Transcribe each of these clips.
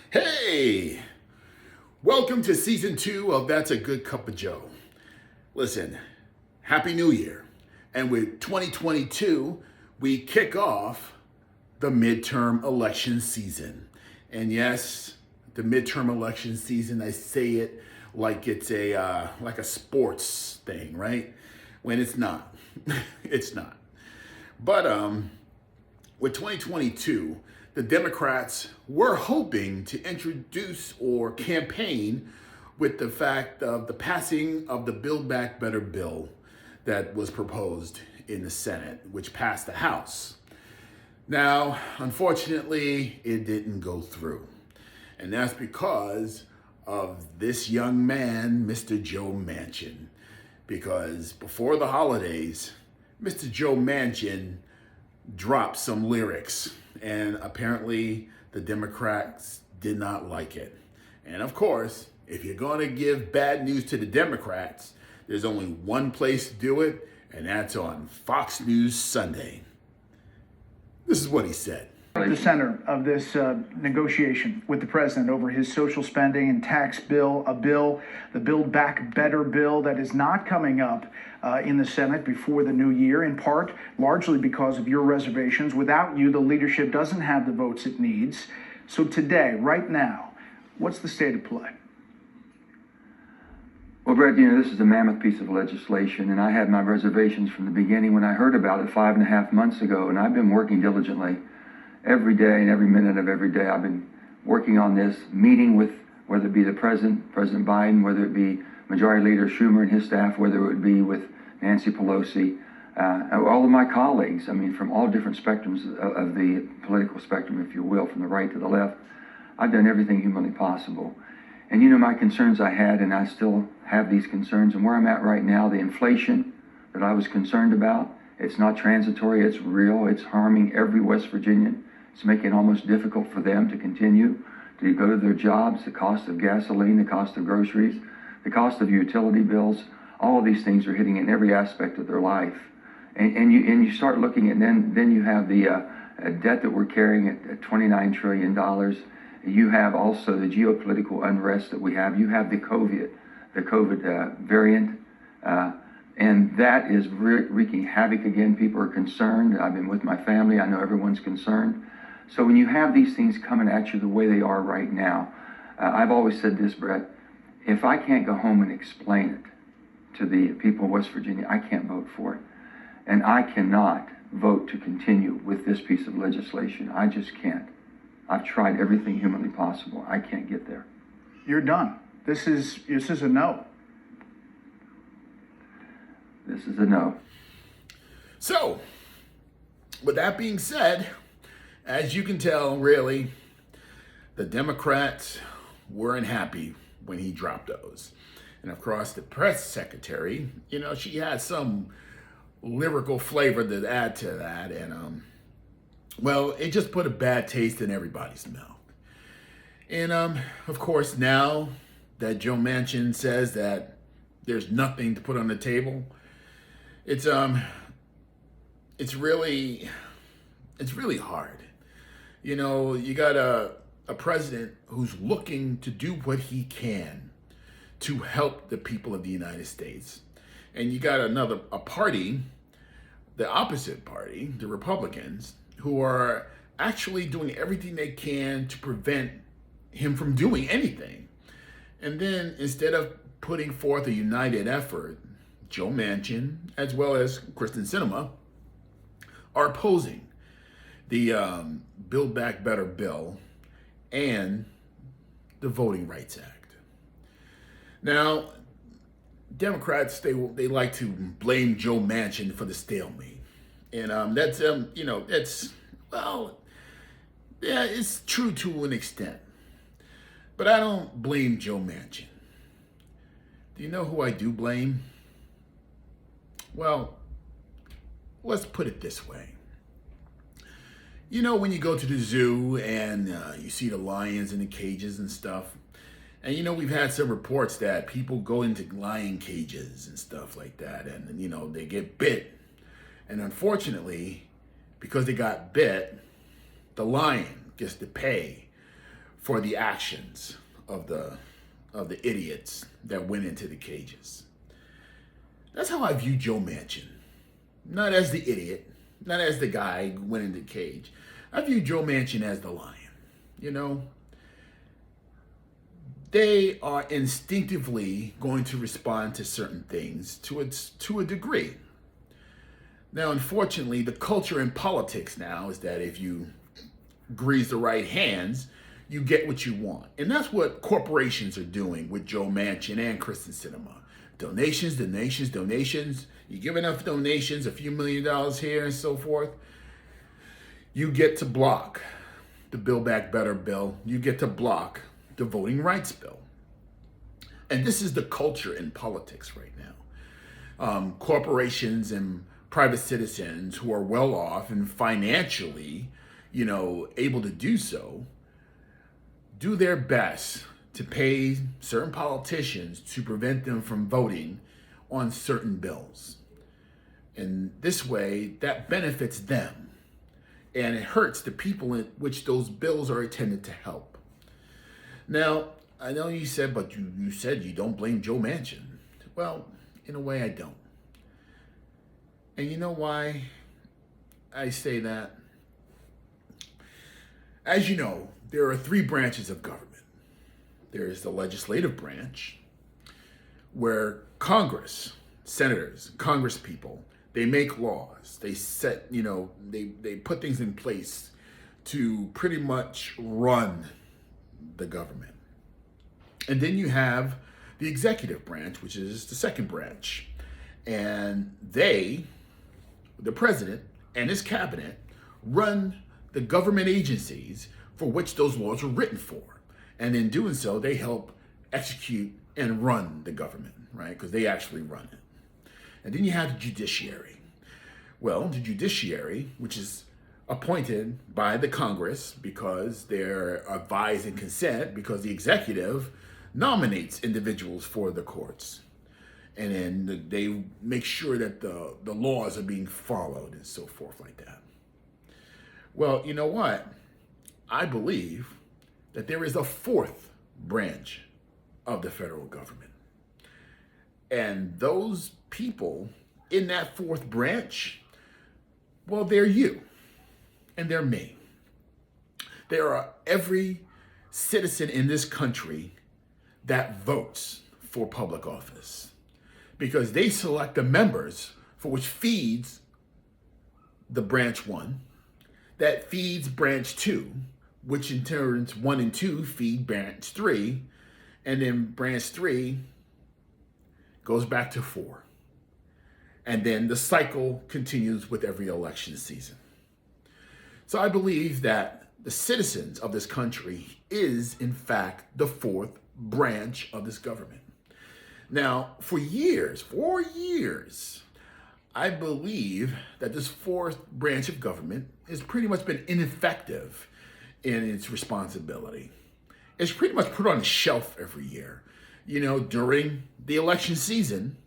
Hey, welcome to season 2 of That's a Good Cup of Joe. Listen, Happy New Year. And with 2022, we kick off the midterm election season. And yes, the midterm election season, I say it like it's a sports thing, right? When it's not. It's not. But with 2022, the Democrats were hoping to introduce or campaign with the fact of the passing of the Build Back Better bill that was proposed in the Senate, which passed the House. Now, unfortunately, it didn't go through. And that's because of this young man, Mr. Joe Manchin. Because before the holidays, Mr. Joe Manchin dropped some lyrics, and apparently the Democrats did not like it. And of course, if you're going to give bad news to the Democrats, there's only one place to do it, and that's on Fox News Sunday. This is what he said. At the center of this negotiation with the president over his social spending and tax bill, the Build Back Better bill that is not coming up in the Senate before the new year, in part largely because of your reservations. Without you, the leadership doesn't have the votes it needs. So today, right now, what's the state of play? Well, Brett, this is a mammoth piece of legislation, and I had my reservations from the beginning when I heard about it 5.5 months ago, and I've been working diligently every day and every minute of every day. I've been working on this, meeting with, whether it be the President Biden, whether it be Majority Leader Schumer and his staff, whether it would be with Nancy Pelosi, all of my colleagues, from all different spectrums of the political spectrum, if you will, from the right to the left. I've done everything humanly possible. And my concerns I had, and I still have these concerns, and where I'm at right now, the inflation that I was concerned about, it's not transitory, it's real, it's harming every West Virginian. It's making it almost difficult for them to continue to go to their jobs, the cost of gasoline, the cost of groceries, the cost of utility bills. All of these things are hitting in every aspect of their life. And you start looking at, then you have the debt that we're carrying at $29 trillion. You have also the geopolitical unrest that we have. You have the COVID variant, and that is wreaking havoc again. People are concerned. I've been with my family. I know everyone's concerned. So when you have these things coming at you the way they are right now, I've always said this, Brett, if I can't go home and explain it to the people of West Virginia, I can't vote for it. And I cannot vote to continue with this piece of legislation. I just can't. I've tried everything humanly possible. I can't get there. You're done. This is a no. This is a no. So, with that being said, as you can tell, really, the Democrats weren't happy when he dropped those. And of course, the press secretary, she had some lyrical flavor to add to that. And, well, it just put a bad taste in everybody's mouth. And, of course, now that Joe Manchin says that there's nothing to put on the table, it's really hard. You got a president who's looking to do what he can to help the people of the United States. And you got a party, the opposite party, the Republicans, who are actually doing everything they can to prevent him from doing anything. And then instead of putting forth a united effort, Joe Manchin, as well as Kristen Sinema, are opposing the Build Back Better bill and the Voting Rights Act. Now, Democrats, they like to blame Joe Manchin for the stalemate. And that's, it's true to an extent. But I don't blame Joe Manchin. Do you know who I do blame? Well, let's put it this way. When you go to the zoo and you see the lions in the cages and stuff, and we've had some reports that people go into lion cages and stuff like that, and they get bit. And unfortunately, because they got bit, the lion gets to pay for the actions of the idiots that went into the cages. That's how I view Joe Manchin. Not as the idiot, not as the guy who went into the cage. I view Joe Manchin as the lion. You know, they are instinctively going to respond to certain things to a degree. Now, unfortunately, the culture in politics now is that if you grease the right hands, you get what you want. And that's what corporations are doing with Joe Manchin and Kristen Sinema. Donations, donations, donations. You give enough donations, a few $1 million here and so forth, you get to block the Build Back Better bill. You get to block the voting rights bill. And this is the culture in politics right now. Corporations and private citizens who are well off and financially, able to do so, do their best to pay certain politicians to prevent them from voting on certain bills. And this way, that benefits them. And it hurts the people in which those bills are intended to help. Now, I know you said, but you said you don't blame Joe Manchin. Well, in a way, I don't. And you know why I say that? As you know, there are 3 branches of government. There is the legislative branch, where Congress, senators, Congress people, they make laws. They set, they put things in place to pretty much run the government. And then you have the executive branch, which is the second branch. And they, the president and his cabinet, run the government agencies for which those laws were written for. And in doing so, they help execute and run the government, right? Because they actually run it. And then you have the judiciary. Well, the judiciary, which is appointed by the Congress because they're advised and consent because the executive nominates individuals for the courts. And then they make sure that the laws are being followed and so forth like that. Well, you know what? I believe that there is a 4th branch of the federal government. And those people in that 4th branch, well, they're you and they're me. There are every citizen in this country that votes for public office because they select the members for which feeds the branch 1, that feeds branch 2, which in turns 1 and 2 feed branch 3, and then branch 3 goes back to 4. And then the cycle continues with every election season. So I believe that the citizens of this country is, in fact, the 4th branch of this government. Now, for years, I believe that this 4th branch of government has pretty much been ineffective in its responsibility. It's pretty much put on a shelf every year. During the election season,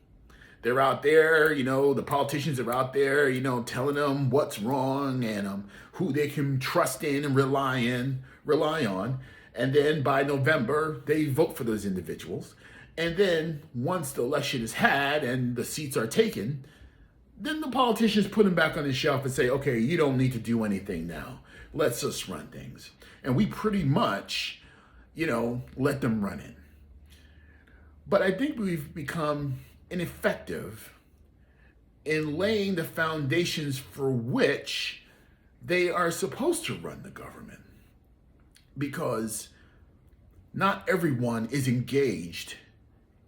they're out there, the politicians are out there, telling them what's wrong and who they can trust in and rely on. And then by November, they vote for those individuals. And then once the election is had and the seats are taken, then the politicians put them back on the shelf and say, okay, you don't need to do anything now. Let's just run things. And we pretty much, let them run it. But I think we've become ineffective in laying the foundations for which they are supposed to run the government. Because not everyone is engaged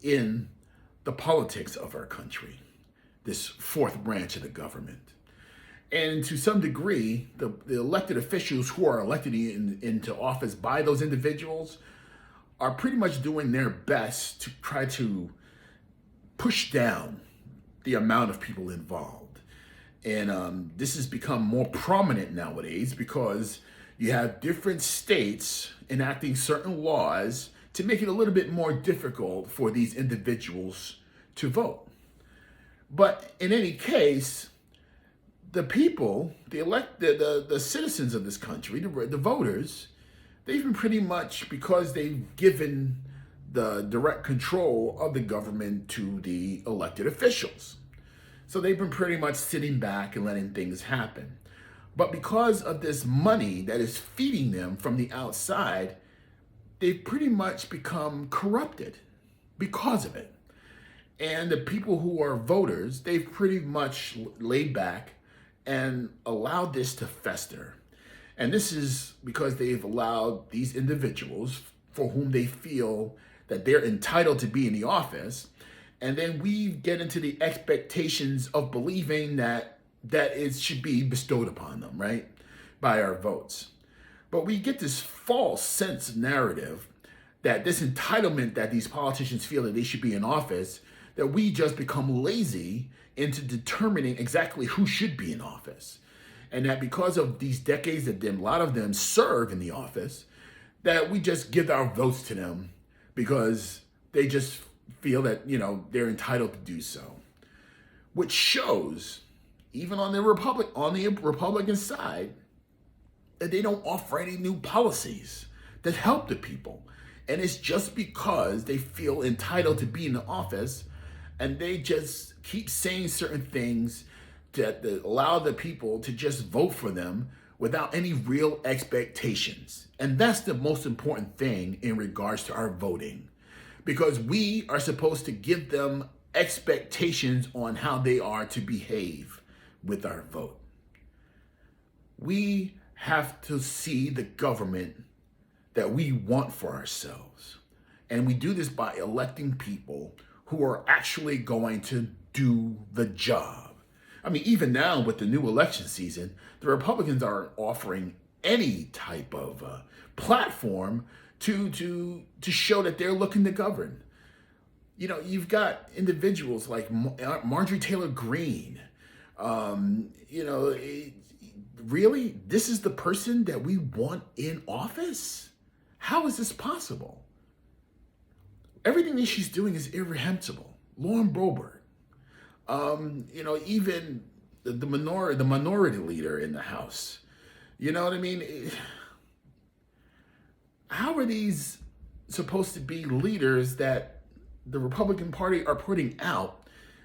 in the politics of our country, this 4th branch of the government. And to some degree, the elected officials who are elected into office by those individuals are pretty much doing their best to try to push down the amount of people involved. And this has become more prominent nowadays because you have different states enacting certain laws to make it a little bit more difficult for these individuals to vote. But in any case, the people, the citizens of this country, the voters, they've been pretty much, because they've given the direct control of the government to the elected officials. So they've been pretty much sitting back and letting things happen. But because of this money that is feeding them from the outside, they've pretty much become corrupted because of it. And the people who are voters, they've pretty much laid back and allowed this to fester. And this is because they've allowed these individuals for whom they feel that they're entitled to be in the office. And then we get into the expectations of believing that it should be bestowed upon them, right? By our votes. But we get this false sense of narrative that this entitlement that these politicians feel that they should be in office, that we just become lazy into determining exactly who should be in office. And that because of these decades that a lot of them serve in the office, that we just give our votes to them because they just feel that, they're entitled to do so. Which shows, even on the Republican side, that they don't offer any new policies that help the people. And it's just because they feel entitled to be in the office, and they just keep saying certain things that allow the people to just vote for them without any real expectations. And that's the most important thing in regards to our voting, because we are supposed to give them expectations on how they are to behave with our vote. We have to see the government that we want for ourselves. And we do this by electing people who are actually going to do the job. I mean, even now with the new election season, the Republicans are offering any type of platform to show that they're looking to govern. You've got individuals like Marjorie Taylor Greene. Really, this is the person that we want in office? How is this possible? Everything that she's doing is irreprehensible. Lauren Boebert. Even the minority leader in the House. You know what I mean? How are these supposed to be leaders that the Republican Party are putting out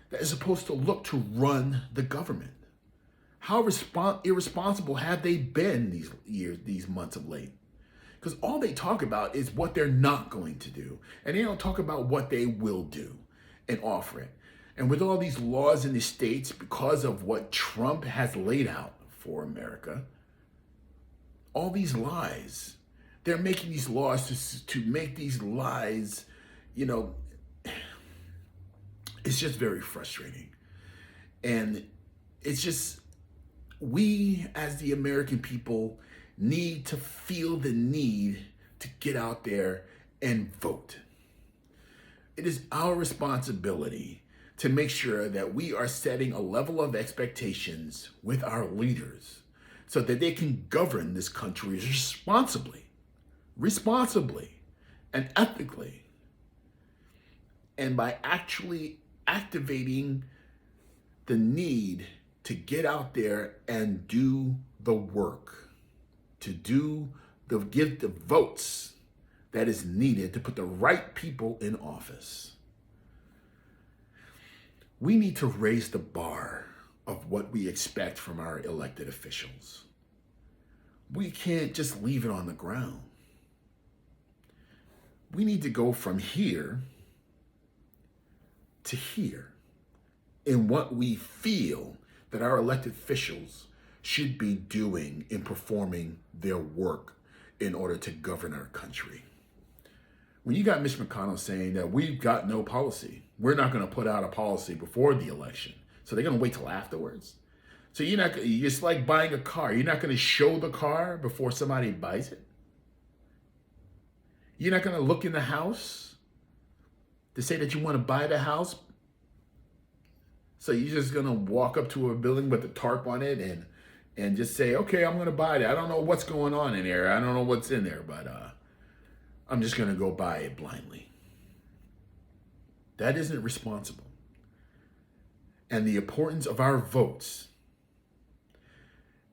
that is supposed to look to run the government? How irresponsible have they been these months of late? Because all they talk about is what they're not going to do. And they don't talk about what they will do and offer it. And with all these laws in the states, because of what Trump has laid out for America, all these lies, they're making these laws to make these lies, it's just very frustrating. And it's just, we as the American people need to feel the need to get out there and vote. It is our responsibility to make sure that we are setting a level of expectations with our leaders so that they can govern this country responsibly and ethically. And by actually activating the need to get out there and do the work, to give the votes that is needed to put the right people in office. We need to raise the bar of what we expect from our elected officials. We can't just leave it on the ground. We need to go from here to here in what we feel that our elected officials should be doing in performing their work in order to govern our country. When you got Mitch McConnell saying that we've got no policy, we're not going to put out a policy before the election, so they're going to wait till afterwards. So it's like buying a car. You're not going to show the car before somebody buys it. You're not going to look in the house to say that you want to buy the house. So you're just going to walk up to a building with a tarp on it and just say, okay, I'm going to buy it. I don't know what's going on in there. I don't know what's in there, but I'm just going to go buy it blindly. That isn't responsible. And the importance of our votes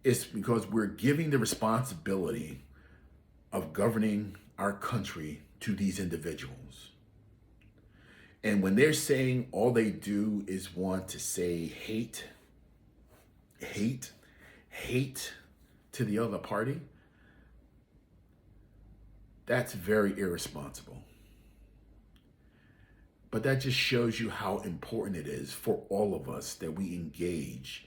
is because we're giving the responsibility of governing our country to these individuals. And when they're saying all they do is want to say hate to the other party, that's very irresponsible. But that just shows you how important it is for all of us that we engage